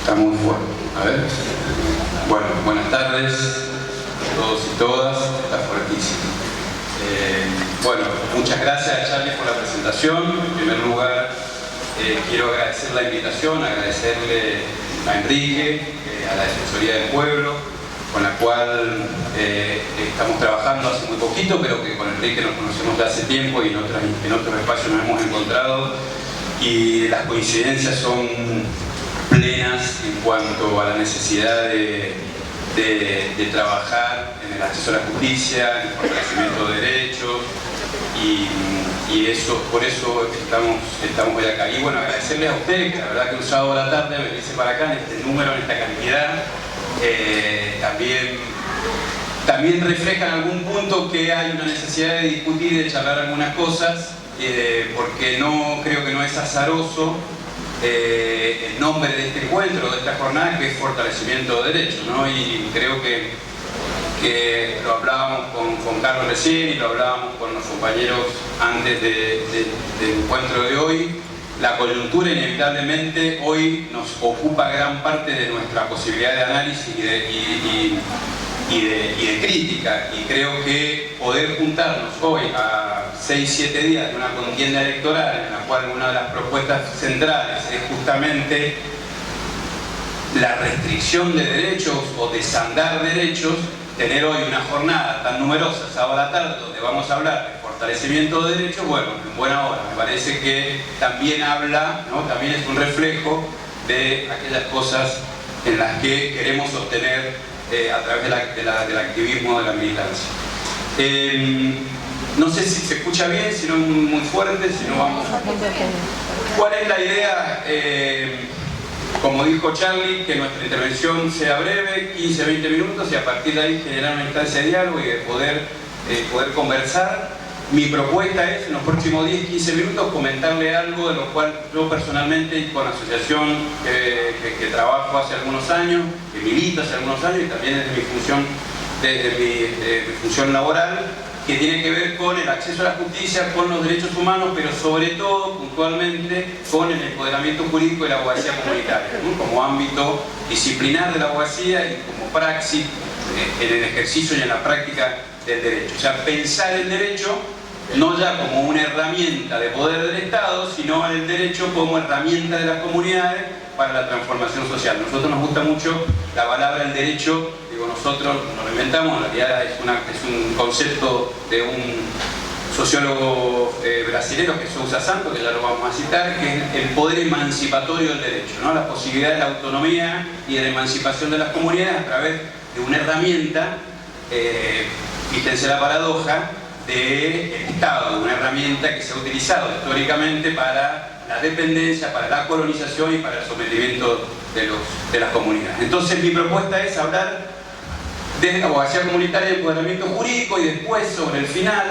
Está muy fuerte. A ver. Bueno, buenas tardes a todos y todas. Está fuertísimo. Bueno, muchas gracias, Charlie, por la presentación. En primer lugar, quiero agradecer la invitación, agradecerle a Enrique, a la Defensoría del Pueblo, con la cual estamos trabajando hace muy poquito, pero que con Enrique nos conocemos de hace tiempo y en otros espacios nos hemos encontrado, y las coincidencias son plenas en cuanto a la necesidad de trabajar en el acceso a la justicia, en el fortalecimiento de derechos, y eso, por eso estamos hoy acá. Y bueno, agradecerles a ustedes, que la verdad que un sábado a la tarde venirse para acá en este número, en esta cantidad, también refleja en algún punto que hay una necesidad de discutir y de charlar algunas cosas, porque creo que no es azaroso el nombre de este encuentro, de esta jornada, que es fortalecimiento de derechos, ¿no? Y creo que lo hablábamos con Carlos recién y lo hablábamos con los compañeros antes del encuentro de hoy. La coyuntura inevitablemente hoy nos ocupa gran parte de nuestra posibilidad de análisis y de crítica, y creo que poder juntarnos hoy a 6-7 días de una contienda electoral en la cual una de las propuestas centrales es justamente la restricción de derechos o desandar derechos, tener hoy una jornada tan numerosa, sábado a la tarde, donde vamos a hablar de fortalecimiento de derechos, bueno, en buena hora. Me parece que también habla, ¿no? También es un reflejo de aquellas cosas en las que queremos sostener a través del activismo, de la militancia. No sé si se escucha bien, si no es muy fuerte, si no vamos... ¿Cuál es la idea? Como dijo Charlie, que nuestra intervención sea breve, 15-20 minutos, y a partir de ahí generar una instancia de diálogo y de poder conversar. Mi propuesta es, en los próximos 10-15 minutos, comentarle algo de lo cual yo personalmente, y con la asociación que trabajo hace algunos años, que milito hace algunos años, y también desde mi función laboral, que tiene que ver con el acceso a la justicia, con los derechos humanos, pero sobre todo, puntualmente, con el empoderamiento jurídico de la abogacía comunitaria, ¿no? Como ámbito disciplinar de la abogacía y como praxis en el ejercicio y en la práctica del derecho. O sea, pensar el derecho no ya como una herramienta de poder del Estado, sino el derecho como herramienta de las comunidades para la transformación social. A nosotros nos gusta mucho la palabra el derecho. Digo, nosotros no lo inventamos, en realidad es un concepto de un sociólogo brasileño, que es Sousa Santos, que ya lo vamos a citar, que es el poder emancipatorio del derecho, ¿no? La posibilidad de la autonomía y de la emancipación de las comunidades a través de una herramienta, fíjense la paradoja, del Estado, una herramienta que se ha utilizado históricamente para la dependencia, para la colonización y para el sometimiento de las comunidades. Entonces mi propuesta es hablar de abogacía comunitaria y empoderamiento jurídico, y después, sobre el final,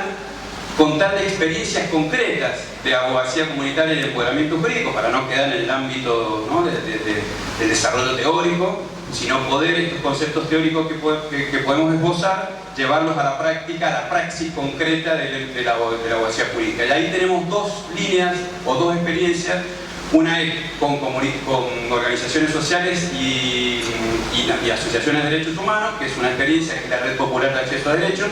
contarle experiencias concretas de abogacía comunitaria y empoderamiento jurídico, para no quedar en el ámbito, ¿no?, del desarrollo teórico, sino poder estos conceptos teóricos que podemos esbozar, llevarlos a la práctica, a la praxis concreta de la abogacía jurídica. Y ahí tenemos dos líneas o dos experiencias. Una es con organizaciones sociales y asociaciones de derechos humanos, que es una experiencia que es la Red Popular de Acceso a Derechos,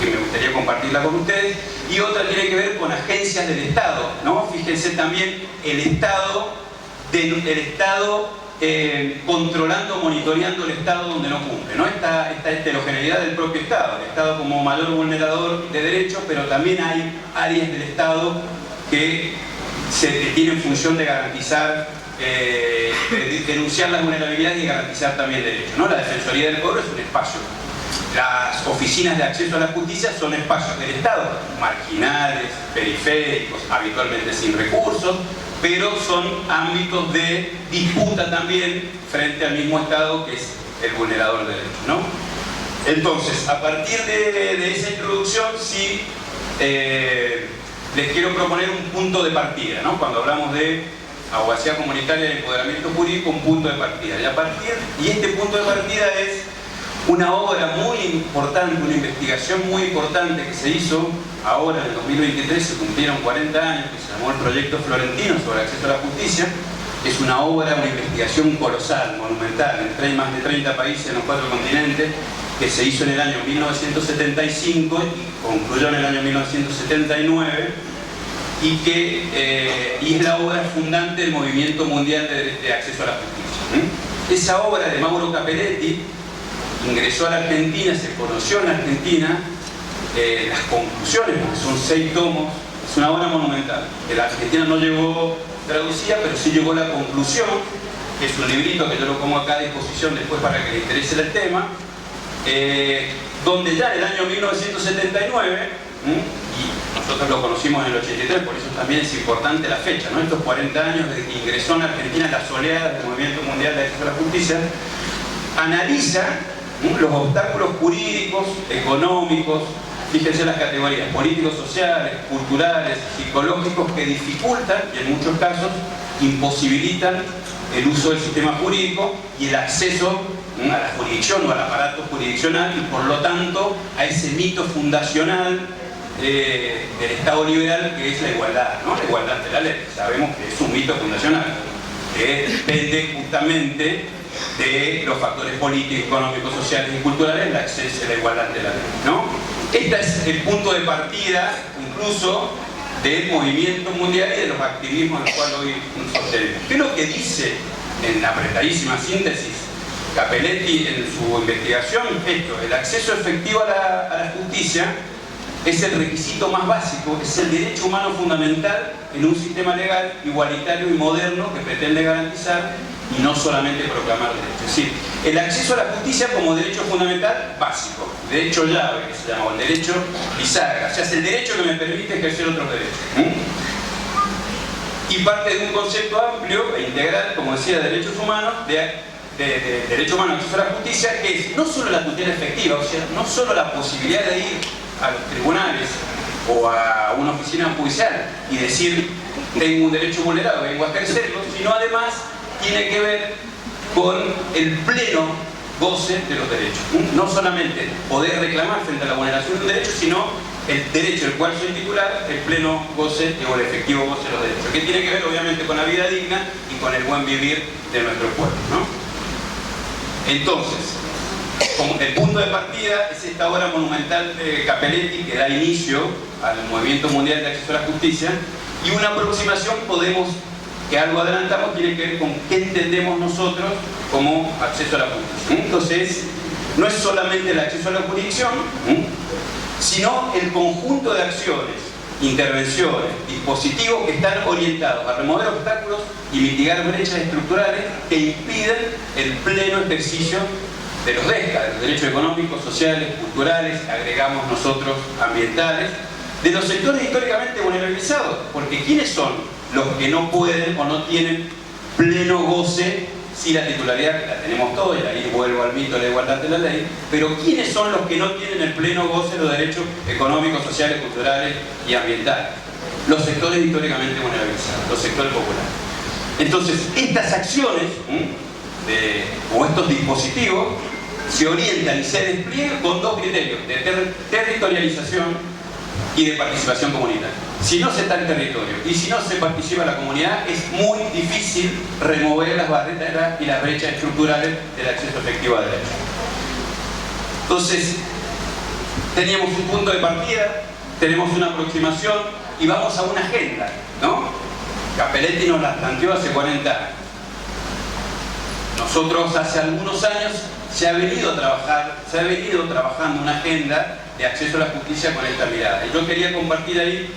que me gustaría compartirla con ustedes. Y otra tiene que ver con agencias del Estado, ¿no? Fíjense también el Estado controlando, monitoreando el Estado donde no cumple, ¿no? Esta heterogeneidad del propio Estado, el Estado como mayor vulnerador de derechos, pero también hay áreas del Estado que tienen función de garantizar, denunciar las vulnerabilidades y garantizar también derechos, ¿no? La Defensoría del Pueblo es un espacio. Las oficinas de acceso a la justicia son espacios del Estado, marginales, periféricos, habitualmente sin recursos, pero son ámbitos de disputa también frente al mismo Estado, que es el vulnerador de derechos, ¿no? Entonces, a partir de esa introducción, sí, les quiero proponer un punto de partida, ¿no? Cuando hablamos de abogacía comunitaria y empoderamiento jurídico, un punto de partida. Y este punto de partida es una obra muy importante, una investigación muy importante que se hizo ahora en el 2023, se cumplieron 40 años, que se llamó el Proyecto Florentino sobre acceso a la justicia, Es una obra, una investigación colosal, monumental, en más de 30 países en los 4 continentes, que se hizo en el año 1975 y concluyó en el año 1979, y es la obra fundante del movimiento mundial de acceso a la justicia. Esa obra de Mauro Capelletti ingresó a la Argentina, se conoció en la Argentina, las conclusiones, porque son 6 tomos, es una obra monumental. En la Argentina no llegó traducida, pero sí llegó la conclusión, que es un librito que yo lo pongo acá a disposición después para que le interese el tema, donde ya en el año 1979, y nosotros lo conocimos en el 83, por eso también es importante la fecha, ¿no? Estos 40 años desde que ingresó en Argentina las oleadas del movimiento mundial de acceso a la justicia, analiza los obstáculos jurídicos, económicos, fíjense las categorías, políticos, sociales, culturales, psicológicos, que dificultan y en muchos casos imposibilitan el uso del sistema jurídico y el acceso a la jurisdicción o al aparato jurisdiccional, y por lo tanto a ese mito fundacional del Estado liberal, que es la igualdad, ¿no? La igualdad ante la ley. Sabemos que es un mito fundacional, que depende justamente de los factores políticos, económicos, sociales y culturales, el acceso a la igualdad ante la ley, ¿no? Este es el punto de partida, incluso, del movimiento mundial y de los activismos en los cuales hoy nos sostenemos. ¿Qué es lo que dice en apretadísima síntesis Capelletti en su investigación? Esto: el acceso efectivo a la justicia es el requisito más básico, es el derecho humano fundamental en un sistema legal, igualitario y moderno que pretende garantizar y no solamente proclamar derechos. Es decir, el acceso a la justicia como derecho fundamental básico, derecho llave, que se llama, o el derecho bisagra, o sea, es el derecho que me permite ejercer otros derechos. Y parte de un concepto amplio e integral, como decía, de derechos humanos, de derecho humano acceso a la justicia, que es no solo la tutela efectiva, o sea, no solo la posibilidad de ir a los tribunales o a una oficina judicial y decir tengo un derecho vulnerado, vengo a ejercerlo, sino además tiene que ver con el pleno goce de los derechos. No solamente poder reclamar frente a la vulneración de un derecho, sino el derecho del cual soy titular, el pleno goce o el efectivo goce de los derechos, que tiene que ver obviamente con la vida digna y con el buen vivir de nuestro pueblo, ¿no? Entonces, como el punto de partida es esta obra monumental de Capelletti, que da inicio al movimiento mundial de acceso a la justicia, y una aproximación que algo adelantamos, tiene que ver con qué entendemos nosotros como acceso a la justicia. Entonces, no es solamente el acceso a la jurisdicción, sino el conjunto de acciones, intervenciones, dispositivos que están orientados a remover obstáculos y mitigar brechas estructurales que impiden el pleno ejercicio de los DESCA, de los derechos económicos, sociales, culturales, agregamos nosotros ambientales, de los sectores históricamente vulnerabilizados, porque ¿quiénes son los que no pueden o no tienen pleno goce? Sí, la titularidad, que la tenemos todos, y ahí vuelvo al mito de la igualdad de la ley, pero ¿quiénes son los que no tienen el pleno goce de los derechos económicos, sociales, culturales y ambientales? Los sectores históricamente vulnerabilizados, los sectores populares. Entonces, estas acciones o estos dispositivos se orientan y se despliegan con 2 criterios: de territorialización y de participación comunitaria. Si no se está en territorio y si no se participa en la comunidad, es muy difícil remover las barreras y las brechas estructurales del acceso efectivo a derechos. Entonces, teníamos un punto de partida, tenemos una aproximación y vamos a una agenda, ¿no? Capelletti nos la planteó hace 40 años. Nosotros hace algunos años se ha venido trabajando una agenda de acceso a la justicia con esta mirada. Y yo quería compartir ahí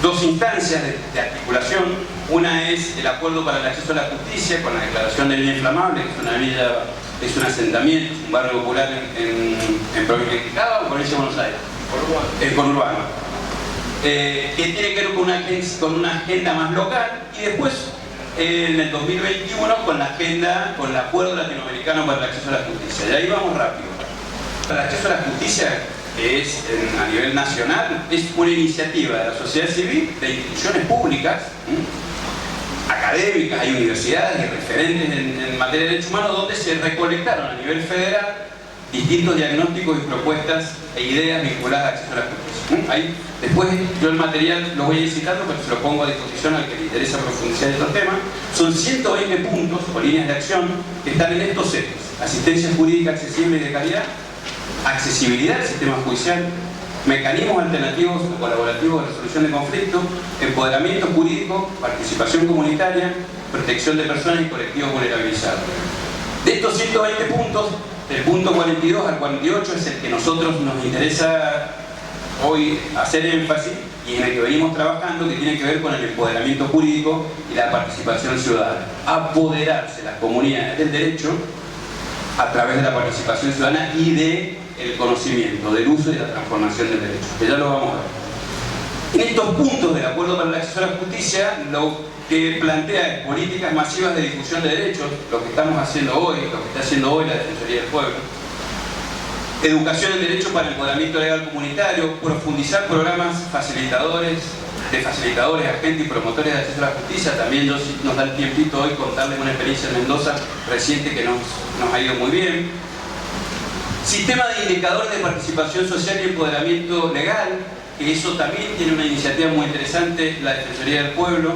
2 instancias de articulación. Una es el acuerdo para el acceso a la justicia con la declaración de Villa Inflamable, que es una villa, es un asentamiento, un barrio popular en provincia de Buenos Aires, el conurbano, que tiene que ver con una agenda más local, y después en el 2021 con el acuerdo latinoamericano para el acceso a la justicia. Y ahí vamos rápido. El acceso a la justicia, que es a nivel nacional, es una iniciativa de la sociedad civil, de instituciones públicas, académicas, hay universidades y referentes en materia de derechos humanos, donde se recolectaron a nivel federal distintos diagnósticos y propuestas e ideas vinculadas al acceso a la justicia. Ahí, después yo el material lo voy a ir citando, pero se lo pongo a disposición al que le interesa profundizar estos temas. Son 120 puntos o líneas de acción que están en estos ejes: asistencia jurídica accesible y de calidad, accesibilidad al sistema judicial, mecanismos alternativos o colaborativos de resolución de conflictos, empoderamiento jurídico, participación comunitaria, protección de personas y colectivos vulnerabilizados. De estos 120 puntos, del punto 42 al 48 es el que nosotros nos interesa hoy hacer énfasis y en el que venimos trabajando, que tiene que ver con el empoderamiento jurídico y la participación ciudadana. Apoderarse las comunidades del derecho a través de la participación ciudadana y del conocimiento, del uso y de la transformación del derecho, que ya lo vamos a ver. En estos puntos del Acuerdo para el Acceso a la Justicia, lo que plantea es políticas masivas de difusión de derechos, lo que estamos haciendo hoy, lo que está haciendo hoy la Defensoría del Pueblo. Educación en derecho para empoderamiento legal comunitario, profundizar programas facilitadores, agentes y promotores de acceso a la justicia. También nos da el tiempito hoy contarles una experiencia en Mendoza reciente que nos ha ido muy bien. Sistema de indicadores de participación social y empoderamiento legal, que eso también tiene una iniciativa muy interesante, la Defensoría del Pueblo.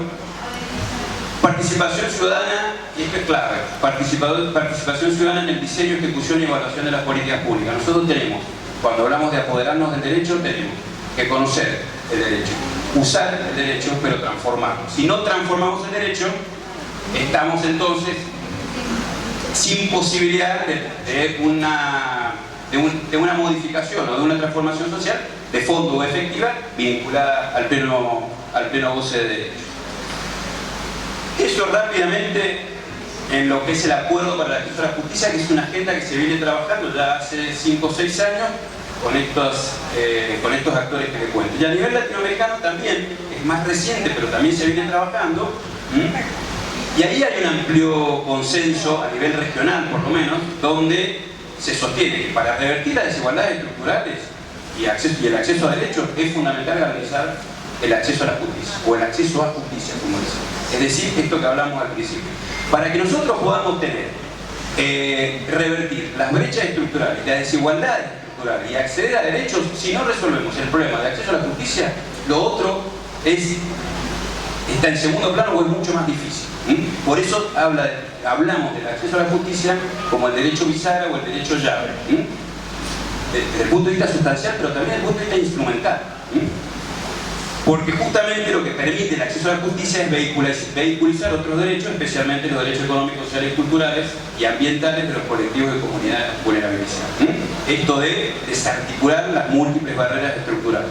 Participación ciudadana, y esto es clave, participación ciudadana en el diseño, ejecución y evaluación de las políticas públicas. Nosotros tenemos, cuando hablamos de apoderarnos del derecho, tenemos que conocer el derecho, usar el derecho, pero transformarlo. Si no transformamos el derecho, estamos entonces sin posibilidad de una modificación o de una transformación social de fondo o efectiva vinculada al pleno goce de derecho. Eso rápidamente en lo que es el Acuerdo para el Acceso a la Justicia, que es una agenda que se viene trabajando ya hace 5 o 6 años con estos actores que les cuento. Y a nivel latinoamericano también, es más reciente, pero también se viene trabajando. Y ahí hay un amplio consenso a nivel regional, por lo menos, donde se sostiene que para revertir las desigualdades estructurales y el acceso a derechos es fundamental garantizar el acceso a la justicia, o el acceso a justicia, como dice. Es decir, esto que hablamos al principio. Para que nosotros podamos revertir las brechas estructurales, las desigualdades estructurales y acceder a derechos, si no resolvemos el problema de acceso a la justicia, lo otro está en segundo plano o es mucho más difícil. Por eso hablamos del acceso a la justicia como el derecho bisagra o el derecho llave. Desde el punto de vista sustancial, pero también desde el punto de vista instrumental. Porque justamente lo que permite el acceso a la justicia es vehiculizar otros derechos, especialmente los derechos económicos, sociales, culturales y ambientales de los colectivos de comunidades vulnerabilizadas. Esto de desarticular las múltiples barreras estructurales.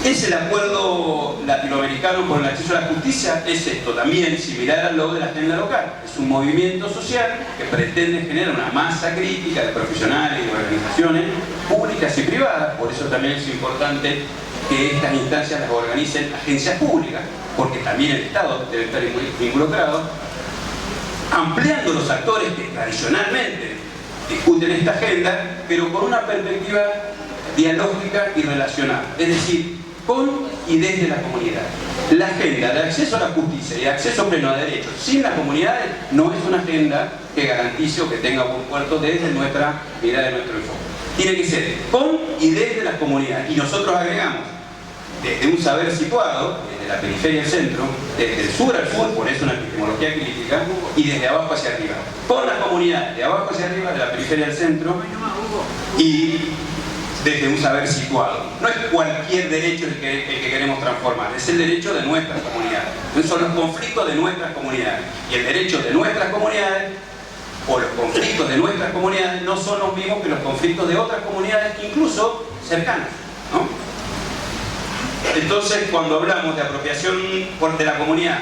¿Es el acuerdo latinoamericano por el acceso a la justicia? Es esto, también similar al logo de la agenda local. Es un movimiento social que pretende generar una masa crítica de profesionales y de organizaciones públicas y privadas. Por eso también es importante que estas instancias las organicen agencias públicas, porque también el Estado debe estar involucrado, ampliando los actores que tradicionalmente discuten esta agenda, pero con una perspectiva dialógica y relacional. Es decir, con y desde la comunidad. La agenda de acceso a la justicia y acceso pleno a derechos sin las comunidades no es una agenda que garantice o que tenga buen puerto desde nuestra mirada, de nuestro enfoque. Tiene que ser con y desde las comunidades. Y nosotros agregamos desde un saber situado, desde la periferia al centro, desde el sur al sur, por eso una epistemología crítica, y desde abajo hacia arriba. Con las comunidades, de abajo hacia arriba, de la periferia al centro, y desde un saber situado. No es cualquier derecho el que queremos transformar, es el derecho de nuestras comunidades. Entonces son los conflictos de nuestras comunidades. Y el derecho de nuestras comunidades, o los conflictos de nuestras comunidades, no son los mismos que los conflictos de otras comunidades, incluso cercanas, ¿no? Entonces, cuando hablamos de apropiación de la comunidad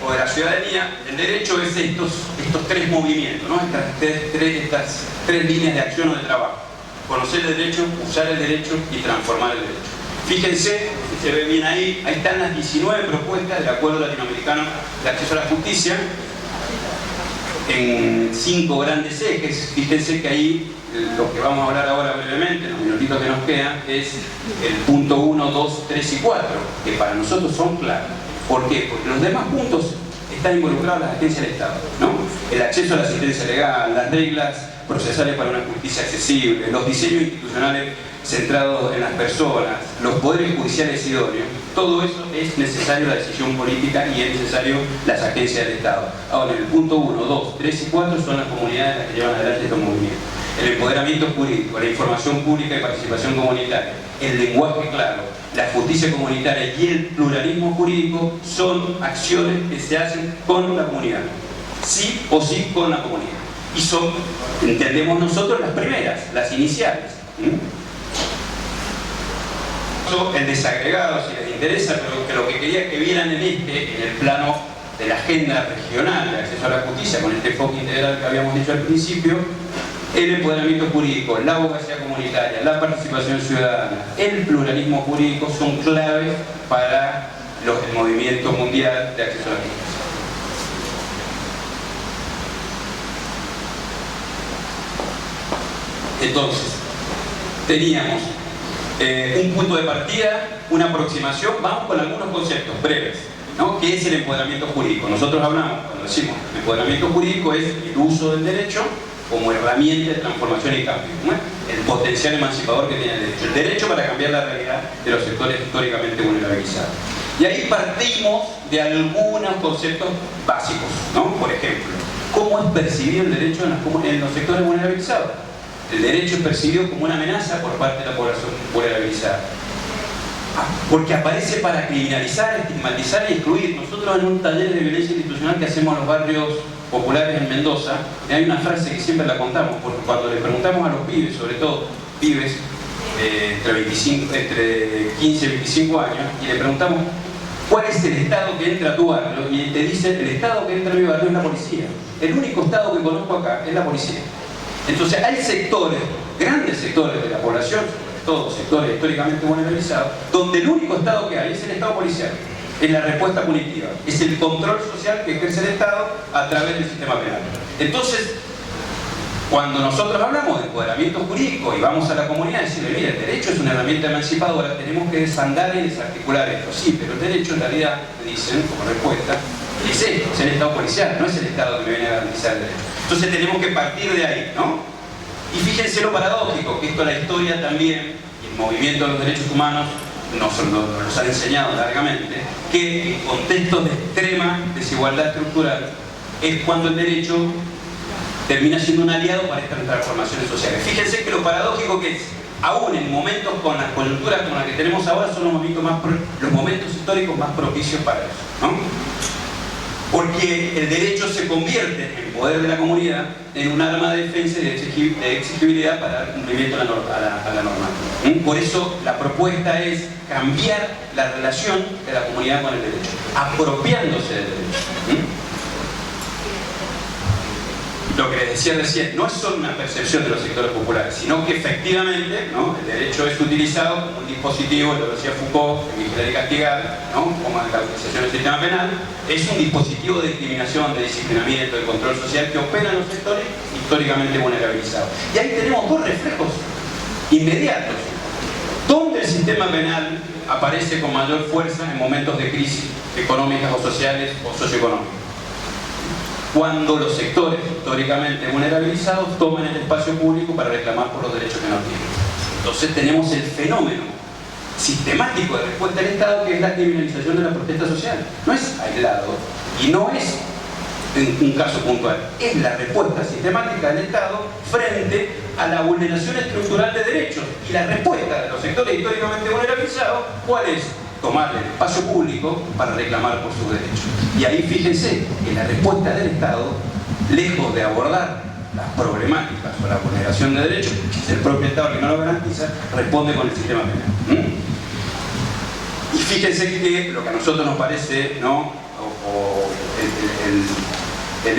o de la ciudadanía, el derecho es estos tres movimientos, ¿no? Estas tres líneas de acción o de trabajo. Conocer el derecho, usar el derecho y transformar el derecho. Fíjense, se ve bien ahí están las 19 propuestas del Acuerdo Latinoamericano de Acceso a la Justicia en 5 grandes ejes. Fíjense que ahí lo que vamos a hablar ahora brevemente, en los minutitos que nos quedan, es el punto 1, 2, 3 y 4, que para nosotros son claros. ¿Por qué? Porque los demás puntos están involucradas las agencias del Estado, ¿no? El acceso a la asistencia legal, las reglas procesales para una justicia accesible, los diseños institucionales centrados en las personas, los poderes judiciales idóneos, todo eso es necesario la decisión política y es necesario las agencias del Estado. Ahora, en el punto 1, 2, 3 y 4 son las comunidades las que llevan adelante estos movimientos. El empoderamiento jurídico, la información pública y participación comunitaria, el lenguaje claro, la justicia comunitaria y el pluralismo jurídico son acciones que se hacen con la comunidad, sí o sí con la comunidad. Y son, entendemos nosotros, las primeras, las iniciales. El desagregado, si les interesa, pero que lo que quería que vieran en el plano de la agenda regional de acceso a la justicia, con este enfoque integral que habíamos dicho al principio, el empoderamiento jurídico, la abogacía comunitaria, la participación ciudadana, el pluralismo jurídico son claves para el movimiento mundial de acceso a la justicia. Entonces, teníamos un punto de partida, una aproximación, vamos con algunos conceptos breves, ¿no? ¿Qué es el empoderamiento jurídico? Nosotros hablamos, cuando decimos empoderamiento jurídico, es el uso del derecho como herramienta de transformación y cambio, ¿no? El potencial emancipador que tiene el derecho para cambiar la realidad de los sectores históricamente vulnerabilizados. Y ahí partimos de algunos conceptos básicos, ¿no? Por ejemplo, ¿cómo es percibido el derecho en los sectores vulnerabilizados? El derecho es percibido como una amenaza por parte de la población vulnerabilizada, porque aparece para criminalizar, estigmatizar y excluir. Nosotros en un taller de violencia institucional que hacemos en los barrios populares en Mendoza, hay una frase que siempre la contamos, porque cuando le preguntamos a los pibes, sobre todo pibes entre 15 y 25 años, y le preguntamos ¿cuál es el estado que entra a tu barrio? Y te dicen, el estado que entra a mi barrio es la policía. El único estado que conozco acá es la policía. Entonces hay sectores, grandes sectores de la población, sobre todo sectores históricamente vulnerabilizados, donde el único estado que hay es el estado policial, es la respuesta punitiva, es el control social que ejerce el Estado a través del sistema penal. Entonces, cuando nosotros hablamos de empoderamiento jurídico y vamos a la comunidad y decirle, mira, el derecho es una herramienta emancipadora, tenemos que desandar y desarticular esto. Sí, pero el derecho en realidad, dicen como respuesta, es esto, es el Estado policial, no es el Estado que me viene a garantizar el derecho. Entonces tenemos que partir de ahí, ¿no? Y fíjense lo paradójico, que esto la historia también, y el movimiento de los derechos humanos, nos han enseñado largamente, que en contextos de extrema desigualdad estructural es cuando el derecho termina siendo un aliado para estas transformaciones sociales. Fíjense que lo paradójico que es, aún en momentos con las coyunturas como las que tenemos ahora, son los momentos históricos más propicios para eso, ¿no? Porque el derecho se convierte en poder de la comunidad en un arma de defensa y de exigibilidad para dar cumplimiento a la norma. Por eso la propuesta es cambiar la relación de la comunidad con el derecho, apropiándose del derecho. Lo que les decía recién, no es solo una percepción de los sectores populares, sino que efectivamente, ¿no?, el derecho es utilizado como un dispositivo, lo decía Foucault, en Vigilar y Castigar, ¿no?, como en la utilización del sistema penal, es un dispositivo de discriminación, de disciplinamiento, de control social que opera en los sectores históricamente vulnerabilizados. Y ahí tenemos dos reflejos inmediatos, donde el sistema penal aparece con mayor fuerza en momentos de crisis económicas o sociales o socioeconómicas. Cuando los sectores históricamente vulnerabilizados toman el espacio público para reclamar por los derechos que no tienen. Entonces tenemos el fenómeno sistemático de respuesta del Estado, que es la criminalización de la protesta social. No es aislado y no es un caso puntual, es la respuesta sistemática del Estado frente a la vulneración estructural de derechos. Y la respuesta de los sectores históricamente vulnerabilizados, ¿cuál es? Tomar el espacio público para reclamar por sus derechos. Y ahí fíjense que la respuesta del Estado, lejos de abordar las problemáticas o la vulneración de derechos, que es el propio Estado que no lo garantiza, responde con el sistema penal. Y fíjense que lo que a nosotros nos parece, ¿no?, el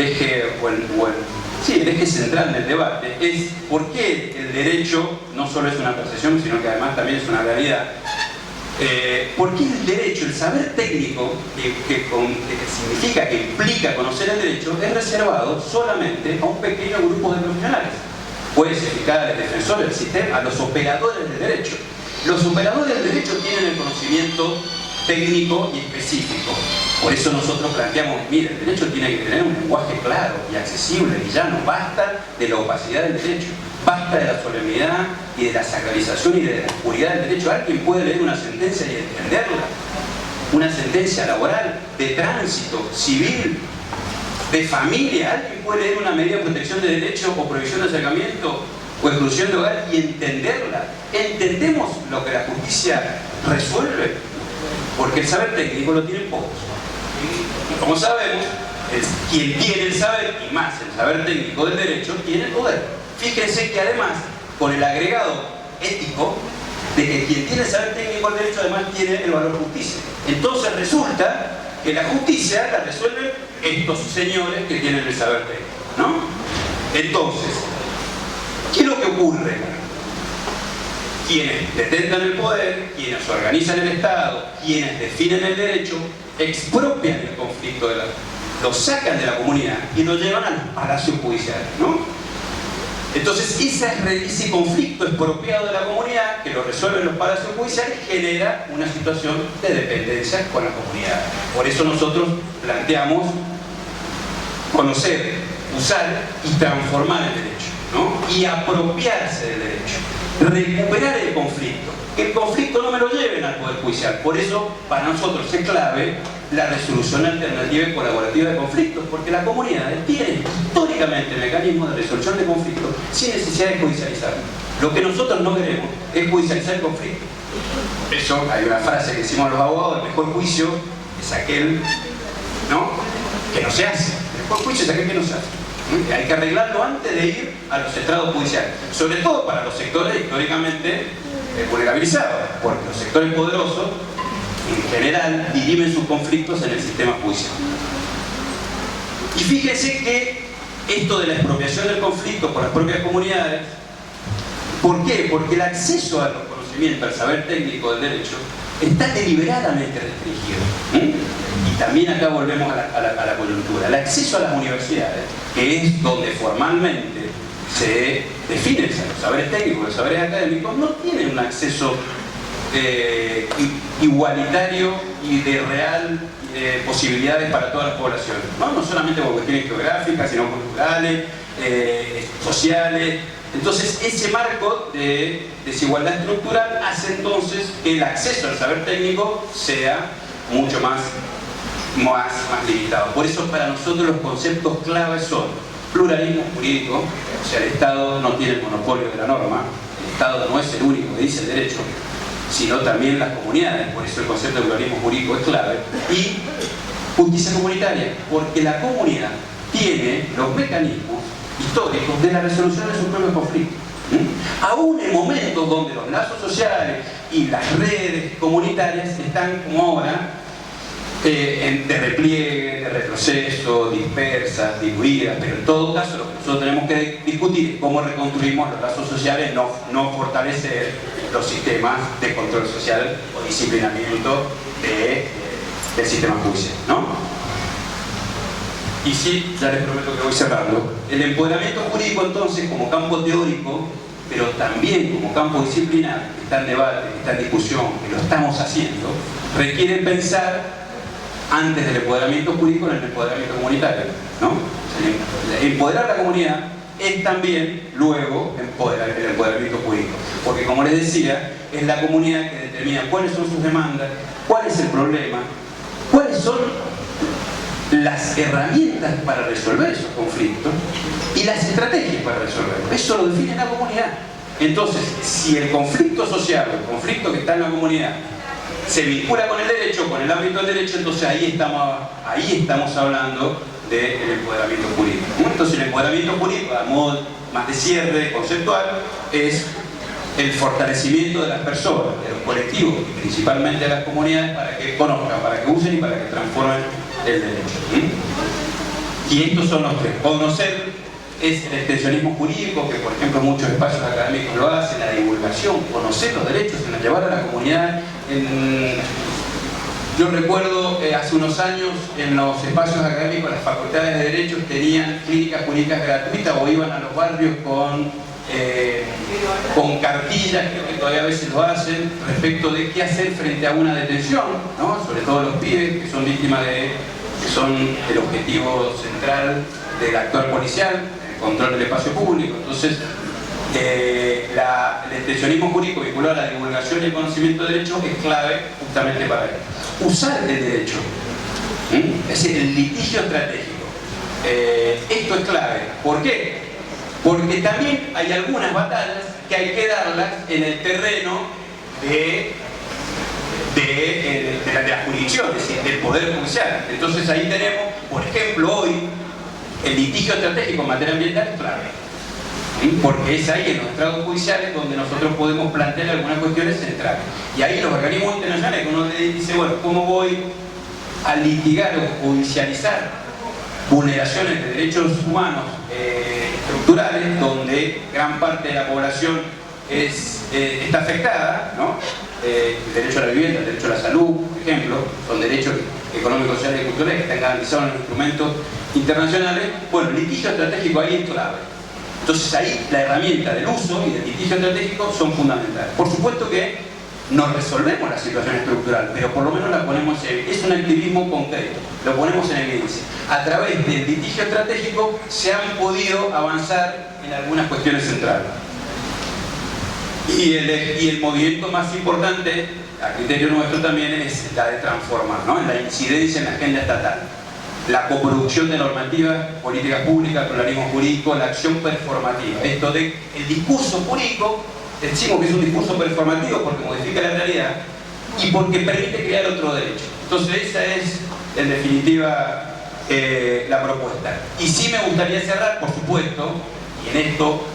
eje central del debate es por qué el derecho no solo es una percepción, sino que además también es una realidad. ¿Por qué el derecho, el saber técnico que significa, que implica conocer el derecho, es reservado solamente a un pequeño grupo de profesionales? Jueces, fiscales, defensores del sistema, a los operadores del derecho. Los operadores del derecho tienen el conocimiento técnico y específico. Por eso nosotros planteamos, mira, el derecho tiene que tener un lenguaje claro y accesible y llano. Basta de la opacidad del derecho, basta de la solemnidad y de la sacralización y de la oscuridad del derecho. Alguien puede leer una sentencia y entenderla, una sentencia laboral, de tránsito, civil, de familia. Alguien puede leer una medida de protección de derecho o prohibición de acercamiento o exclusión de hogar y entenderla. ¿Entendemos lo que la justicia resuelve? Porque el saber técnico lo tienen pocos. Y como sabemos, quien tiene el saber, y más el saber técnico del derecho, tiene el poder. Fíjense que además, con el agregado ético, de que quien tiene el saber técnico del derecho además tiene el valor justicia. Entonces resulta que la justicia la resuelven estos señores que tienen el saber técnico, ¿no? Entonces, ¿qué es lo que ocurre? Quienes detentan el poder, quienes organizan el Estado, quienes definen el derecho, expropian el conflicto, lo sacan de la comunidad y lo llevan a los palacios judiciales, ¿no? Entonces ese conflicto expropiado de la comunidad, que lo resuelven los palacios judiciales, genera una situación de dependencia con la comunidad. Por eso nosotros planteamos conocer, usar y transformar el derecho, ¿no? Y apropiarse del derecho, recuperar el conflicto. Que el conflicto no me lo lleven al Poder Judicial. Por eso, para nosotros es clave la resolución alternativa y colaborativa de conflictos, porque la comunidad tiene históricamente mecanismos de resolución de conflictos sin necesidad de judicializar. Lo que nosotros no queremos es judicializar el conflicto. Por eso hay una frase que decimos los abogados: el mejor juicio es aquel, ¿no?, que no se hace. El mejor juicio es aquel que no se hace. Hay que arreglarlo antes de ir a los estrados judiciales, sobre todo para los sectores históricamente vulnerabilizados, porque los sectores poderosos en general dirimen sus conflictos en el sistema judicial. Y fíjense que esto de la expropiación del conflicto por las propias comunidades, ¿por qué? Porque el acceso a los conocimientos, al saber técnico del derecho, está deliberadamente restringido. Y también acá volvemos a la coyuntura. El acceso a las universidades, que es donde formalmente se definen los saberes técnicos, los saberes académicos, no tienen un acceso igualitario y de real posibilidades para todas las poblaciones, no solamente por cuestiones geográficas, sino culturales, sociales. Entonces ese marco de desigualdad estructural hace entonces que el acceso al saber técnico sea mucho más limitado. Por eso para nosotros los conceptos claves son pluralismo jurídico, o sea, el Estado no tiene el monopolio de la norma, el Estado no es el único que dice el derecho, sino también las comunidades. Por eso el concepto de pluralismo jurídico es clave. Y justicia comunitaria, porque la comunidad tiene los mecanismos históricos de la resolución de sus propios conflictos. Aún en momentos donde los lazos sociales y las redes comunitarias están como ahora de repliegue, de retroceso, dispersas, diluidas, pero en todo caso lo que nosotros tenemos que discutir es cómo reconstruimos los lazos sociales, no fortalecer los sistemas de control social o disciplinamiento del sistema judicial, ¿no? Y sí, ya les prometo que voy cerrando. El empoderamiento jurídico entonces, como campo teórico, pero también como campo disciplinar, que está en debate, que está en discusión, que lo estamos haciendo, requiere pensar antes del empoderamiento jurídico en el empoderamiento comunitario, ¿no? Empoderar a la comunidad es también luego el empoderamiento jurídico, porque como les decía, es la comunidad que determina cuáles son sus demandas, cuál es el problema, cuáles son las herramientas para resolver esos conflictos y las estrategias para resolverlos. Eso lo define la comunidad. Entonces, si el conflicto social o el conflicto que está en la comunidad se vincula con el derecho, con el ámbito del derecho, entonces ahí estamos hablando del empoderamiento jurídico. Entonces el empoderamiento jurídico, a modo más de cierre conceptual, es el fortalecimiento de las personas, de los colectivos y principalmente de las comunidades para que conozcan, para que usen y para que transformen el derecho. Y estos son los tres. Conocer es el extensionismo jurídico, que por ejemplo muchos espacios académicos lo hacen, la divulgación, conocer los derechos, llevar a la comunidad. Yo recuerdo hace unos años en los espacios académicos las facultades de derechos tenían clínicas jurídicas gratuitas o iban a los barrios con con cartillas, creo que todavía a veces lo hacen, respecto de qué hacer frente a una detención, ¿no? Sobre todo los pibes que son víctimas que son el objetivo central del actuar policial, el control del espacio público. Entonces, el extensionismo jurídico vinculado a la divulgación y el conocimiento de derechos es clave justamente para él. Usar el derecho, es decir, el litigio estratégico. Esto es clave. ¿Por qué? Porque también hay algunas batallas que hay que darlas en el terreno de la jurisdicción, es decir, del Poder Judicial. Entonces ahí tenemos, por ejemplo, hoy, el litigio estratégico en materia ambiental es clave. Porque es ahí, en los estrados judiciales, donde nosotros podemos plantear algunas cuestiones centrales. Y ahí los organismos internacionales, uno dice, bueno, ¿cómo voy a litigar o judicializar vulneraciones de derechos humanos estructurales, donde gran parte de la población está afectada, ¿no? El derecho a la vivienda, el derecho a la salud, por ejemplo, son derechos económicos, sociales y culturales que están garantizados en los instrumentos internacionales. Bueno, el litigio estratégico ahí es clave. Entonces ahí la herramienta del uso y del litigio estratégico son fundamentales. Por supuesto que no resolvemos la situación estructural, pero por lo menos la ponemos es un activismo concreto, lo ponemos en evidencia. A través del litigio estratégico se han podido avanzar en algunas cuestiones centrales. Y el movimiento más importante, a criterio nuestro también, es la de transformar, ¿no? En la incidencia en la agenda estatal. La coproducción de normativas, políticas públicas, pluralismo jurídico, la acción performativa. Esto de el discurso jurídico, decimos que es un discurso performativo porque modifica la realidad y porque permite crear otro derecho. Entonces esa es, en definitiva, la propuesta. Y sí me gustaría cerrar, por supuesto, y en esto,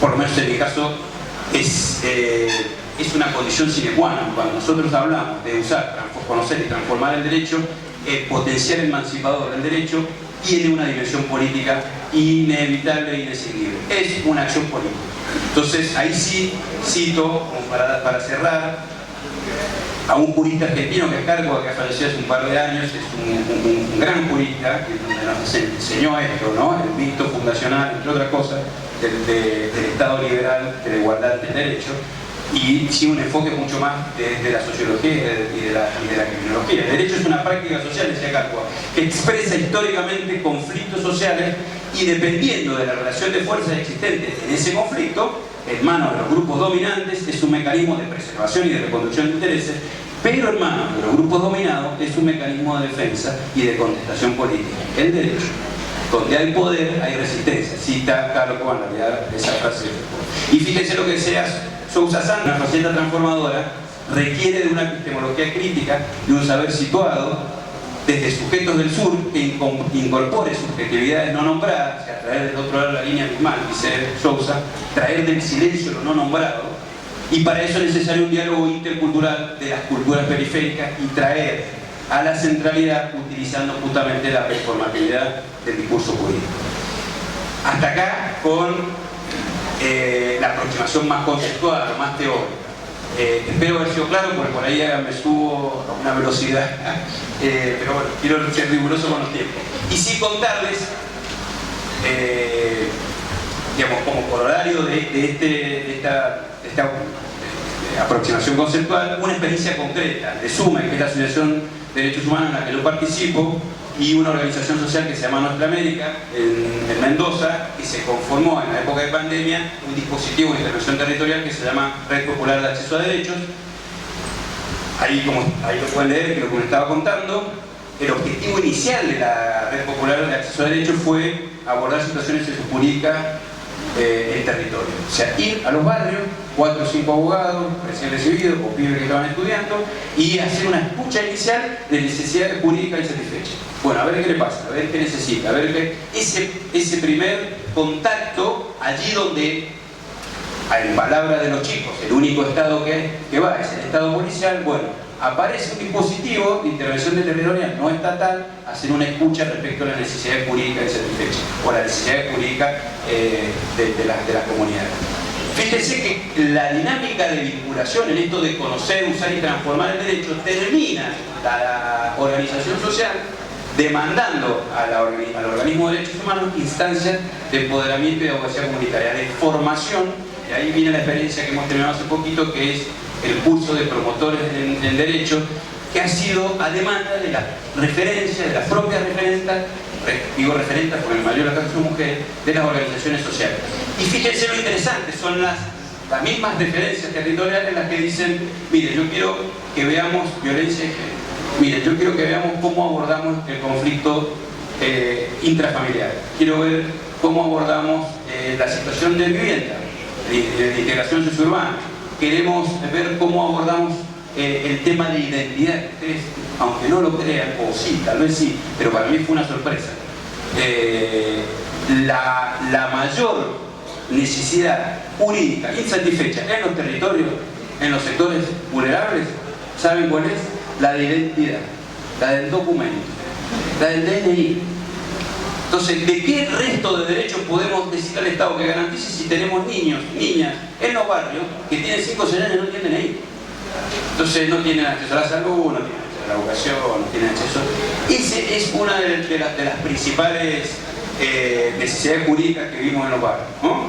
por lo menos en mi caso, es una condición sine qua non. Cuando nosotros hablamos de usar, conocer y transformar el derecho, el potencial emancipador del derecho tiene una dimensión política inevitable e inescindible. Es una acción política. Entonces, ahí sí cito, como para cerrar, a un jurista argentino que es Cárcova, que falleció hace un par de años, es un gran jurista, que nos enseñó esto, ¿no? El mito fundacional, entre otras cosas, del Estado liberal, de la igualdad del derecho, y sí un enfoque mucho más de la sociología y de la criminología. El derecho es una práctica social, decía Cárcova, que expresa históricamente conflictos sociales y dependiendo de la relación de fuerzas existentes en ese conflicto, en manos de los grupos dominantes es un mecanismo de preservación y de reconducción de intereses, pero en manos de los grupos dominados es un mecanismo de defensa y de contestación política. El derecho, donde hay poder, hay resistencia. Cita Cárcova en realidad esa frase. Y fíjense lo que decía Sousa Santos, una faceta transformadora requiere de una epistemología crítica, de un saber situado desde sujetos del sur que incorpore subjetividades no nombradas, o sea, traer del otro lado de la línea abismal, dice Sousa, traer del silencio lo no nombrado, y para eso es necesario un diálogo intercultural de las culturas periféricas y traer a la centralidad utilizando justamente la performatividad del discurso jurídico. Hasta acá con la aproximación más conceptual, más teórica. Espero haber sido claro, porque por ahí me subo a una velocidad, pero bueno, quiero ser riguroso con los tiempos. Y sí contarles, digamos, como corolario de esta aproximación conceptual, una experiencia concreta de SUME, que es la Asociación de Derechos Humanos en la que yo participo, y una organización social que se llama Nuestra América, en Mendoza, que se conformó en la época de pandemia un dispositivo de intervención territorial que se llama Red Popular de Acceso a Derechos. Ahí lo pueden leer, que lo que me estaba contando. El objetivo inicial de la Red Popular de Acceso a Derechos fue abordar situaciones sociojurídicas en territorio. O sea, ir a los barrios, 4 o 5 abogados recién recibidos o pibes que estaban estudiando, y hacer una escucha inicial de necesidades jurídicas insatisfechas. Bueno, a ver qué le pasa, a ver qué necesita, a ver qué... Ese primer contacto, allí donde, en palabras de los chicos, el único estado que va es el estado policial, bueno, aparece un dispositivo de intervención territorial no estatal, hacer una escucha respecto a las necesidades jurídicas insatisfechas o las necesidades jurídicas de las comunidades. Fíjense que la dinámica de vinculación en esto de conocer, usar y transformar el derecho termina la organización social demandando al organismo de derechos humanos instancias de empoderamiento y de abogacía comunitaria, de formación. Y ahí viene la experiencia que hemos terminado hace poquito, que es el curso de promotores en derecho, que ha sido a demanda de la referencia, de las propias referentas, digo referentas porque en la mayoría de los casos son mujeres, de las organizaciones sociales. Y fíjense lo interesante, son las mismas referencias territoriales las que dicen, mire, yo quiero que veamos violencia de género, mire, yo quiero que veamos cómo abordamos el conflicto intrafamiliar, quiero ver cómo abordamos la situación de vivienda, de integración sociourbana, queremos ver cómo abordamos el tema de identidad. Ustedes, aunque no lo crean, o sí, tal vez sí, pero para mí fue una sorpresa. La mayor necesidad jurídica insatisfecha en los territorios, en los sectores vulnerables, ¿saben cuál es? La de identidad, la del documento, la del DNI. Entonces, ¿de qué resto de derechos podemos decir al Estado que garantice si tenemos niños, niñas en los barrios que tienen 5 o 6 años y no tienen DNI? Entonces no tienen acceso a la salud, no tienen acceso a la educación, no tienen acceso. Esa es una de las principales necesidades jurídicas que vimos en los barrios, ¿no?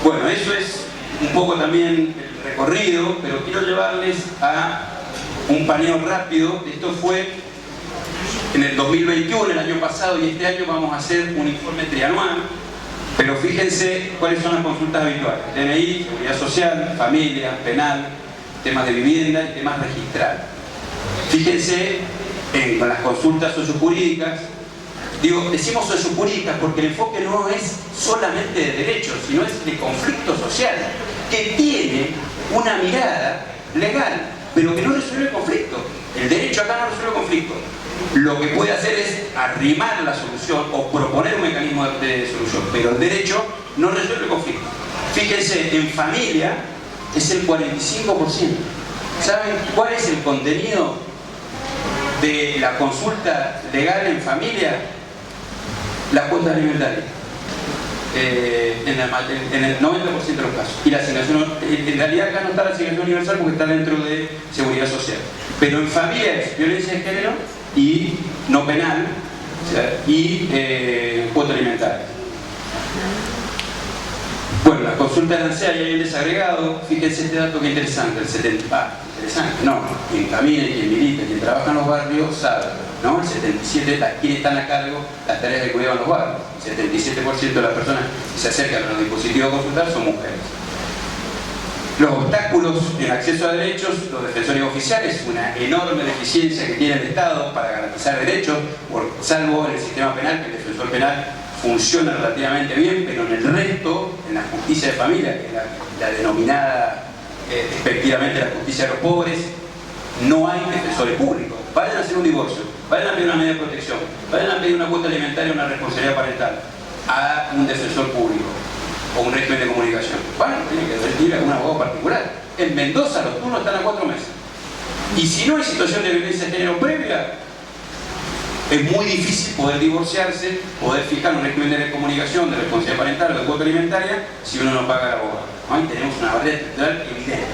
Bueno, eso es un poco también el recorrido, pero quiero llevarles a un paneo rápido. Esto fue en el 2021, el año pasado, y este año vamos a hacer un informe trianual, pero fíjense cuáles son las consultas habituales: DNI, seguridad social, familia, penal, temas de vivienda y temas registrales. Fíjense en las consultas sociojurídicas. Digo, decimos sociojurídicas porque el enfoque no es solamente de derechos, sino es de conflicto social, que tiene una mirada legal, pero que no resuelve el conflicto. El derecho acá no resuelve el conflicto. Lo que puede hacer es arrimar la solución o proponer un mecanismo de solución, pero el derecho no resuelve el conflicto. Fíjense, en familia es el 45%. ¿Saben cuál es el contenido de la consulta legal en familia? La cuota alimentaria. En el 90% de los casos. Y la asignación, en realidad acá no está la asignación universal porque está dentro de seguridad social. Pero en familia es violencia de género y no penal, o sea, y cuota alimentaria. Bueno, las consultas de ANSEA, ya hay un desagregado. Fíjense este dato que interesante, el 70%. Interesante, no, quien camina, quien milita, quien trabaja en los barrios sabe, ¿no? El 77%, quienes están a cargo las tareas de cuidado en los barrios. El 77% de las personas que se acercan a los dispositivos a consultar son mujeres. Los obstáculos en acceso a derechos, los defensores oficiales, una enorme deficiencia que tiene el Estado para garantizar derechos, salvo en el sistema penal, que el defensor penal funciona relativamente bien, pero en el resto, en la justicia de familia, que es la denominada despectivamente la justicia de los pobres, no hay defensores públicos. Vayan a hacer un divorcio, vayan a pedir una medida de protección, vayan a pedir una cuota alimentaria, una responsabilidad parental a un defensor público o un régimen de comunicación. Bueno, tiene que recibir a un abogado particular. En Mendoza los turnos están a 4 meses. Y si no hay situación de violencia de género previa, es muy difícil poder divorciarse, poder fijar un régimen de comunicación, de responsabilidad parental o de cuota alimentaria si uno no paga al abogado. Ahí tenemos una barrera estructural evidente.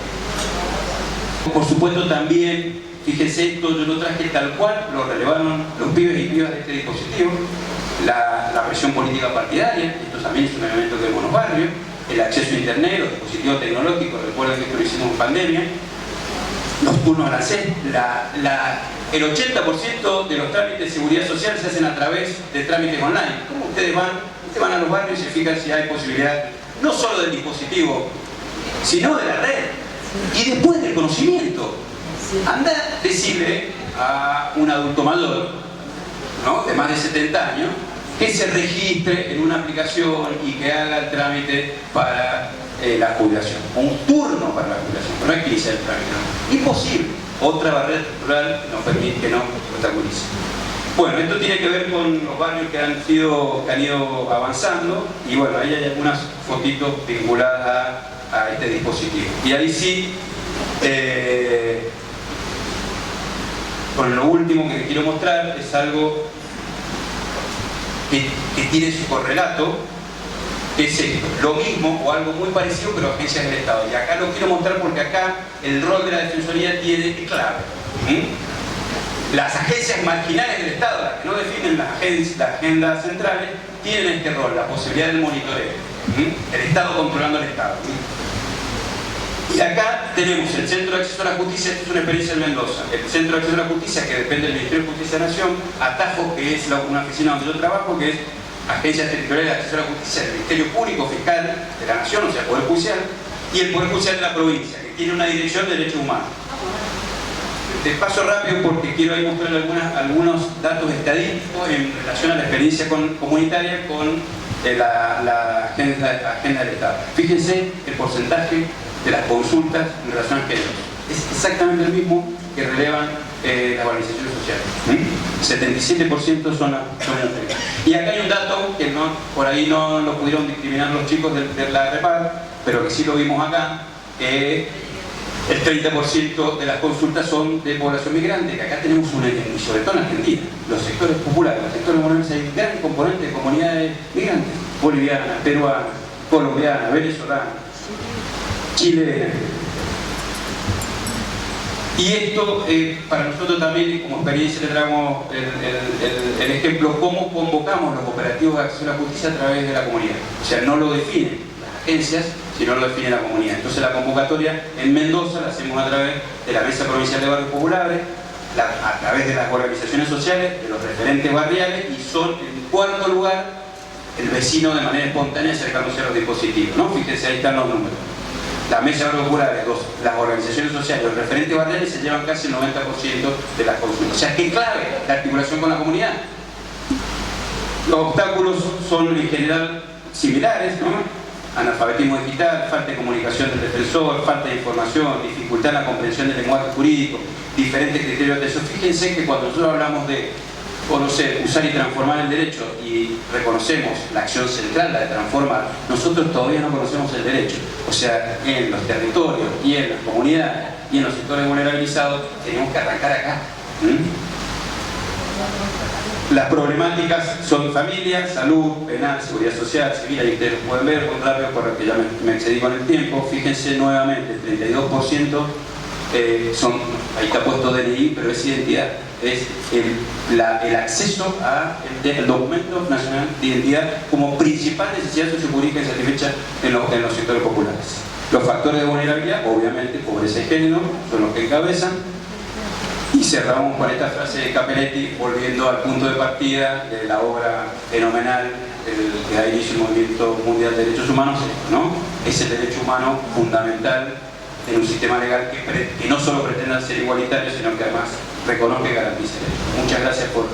Por supuesto también, fíjense, esto yo lo traje tal cual, lo relevaron los pibes y pibas de este dispositivo, la presión política partidaria, esto también es un elemento que vemos en los barrios, el acceso a internet, los dispositivos tecnológicos, recuerden que esto lo hicimos en pandemia, los turnos a la SED, el 80% de los trámites de seguridad social se hacen a través de trámites online. ¿Cómo ustedes van a los barrios y se fijan si hay posibilidad, no solo del dispositivo, sino de la red? Y después del conocimiento. Anda a decirle a un adulto mayor, ¿no?, de más de 70 años, que se registre en una aplicación y que haga el trámite para la jubilación, o un turno para la jubilación, pero no es que inicie el trámite, no. Imposible. Otra barrera estructural nos permite que no obstaculice. Bueno, esto tiene que ver con los barrios que han ido avanzando, y bueno, ahí hay algunas fotitos vinculadas a este dispositivo. Y ahí sí, con lo último que quiero mostrar es algo que tiene su correlato, que es esto, lo mismo o algo muy parecido, pero agencias del Estado. Y acá lo quiero mostrar porque acá el rol de la Defensoría tiene clave. Las agencias marginales del Estado, las que no definen las agendas centrales, tienen este rol, la posibilidad del monitoreo. El Estado controlando el Estado. Y acá tenemos el Centro de Acceso a la Justicia. Esta es una experiencia en Mendoza. El Centro de Acceso a la Justicia, que depende del Ministerio de Justicia de la Nación, Atajo, que es una oficina donde yo trabajo, que es Agencia Territorial de Acceso a la Justicia del Ministerio Público Fiscal de la Nación, o sea, Poder Judicial, y el Poder Judicial de la provincia, que tiene una dirección de derechos humanos. Te paso rápido porque quiero ahí mostrar algunos datos estadísticos en relación a la experiencia comunitaria con la agenda del Estado. Fíjense el porcentaje de las consultas en relación al género. Es exactamente el mismo que relevan las organizaciones sociales. 77% son mujeres. Y acá hay un dato que por ahí no lo pudieron discriminar los chicos de la REPAR, pero que sí lo vimos acá, que el 30% de las consultas son de población migrante, que acá tenemos y sobre todo en Argentina, los sectores populares, los sectores vulnerables, hay un gran componente de comunidades migrantes, bolivianas, peruanas, colombianas, venezolanas, chilenas. Y esto, para nosotros también, como experiencia, le traemos el ejemplo, cómo convocamos los operativos de acceso a la justicia a través de la comunidad. O sea, no lo definen las agencias, sino lo define la comunidad. Entonces la convocatoria en Mendoza la hacemos a través de la Mesa Provincial de Barrios Populares, a través de las organizaciones sociales, de los referentes barriales, y son, en cuarto lugar, el vecino de manera espontánea acercándose a los dispositivos, ¿no? Fíjense, ahí están los números. La Mesa de Barrios Populares, las organizaciones sociales, los referentes barriales se llevan casi el 90% de las consultas. O sea, que clave la articulación con la comunidad. Los obstáculos son en general similares, ¿no? Analfabetismo digital, falta de comunicación del defensor, falta de información, dificultad en la comprensión del lenguaje jurídico, diferentes criterios de eso. Fíjense que cuando nosotros hablamos de conocer, usar y transformar el derecho y reconocemos la acción central, la de transformar, nosotros todavía no conocemos el derecho. O sea, en los territorios y en las comunidades y en los sectores vulnerabilizados tenemos que arrancar acá. Las problemáticas son familia, salud, penal, seguridad social, civil. Ahí ustedes lo pueden ver, muy rápido porque ya me excedí con el tiempo. Fíjense nuevamente, el 32% ahí está puesto DNI, pero es identidad. Es el acceso al documento nacional de identidad como principal necesidad sociojurídica insatisfecha en los sectores populares. Los factores de vulnerabilidad, obviamente, pobreza y género, son los que encabezan. Y cerramos con esta frase de Capelletti, volviendo al punto de partida de la obra fenomenal que da inicio al Movimiento Mundial de Derechos Humanos, ¿no? Es el derecho humano fundamental en un sistema legal que no solo pretenda ser igualitario, sino que además reconozca y garantice. Muchas gracias por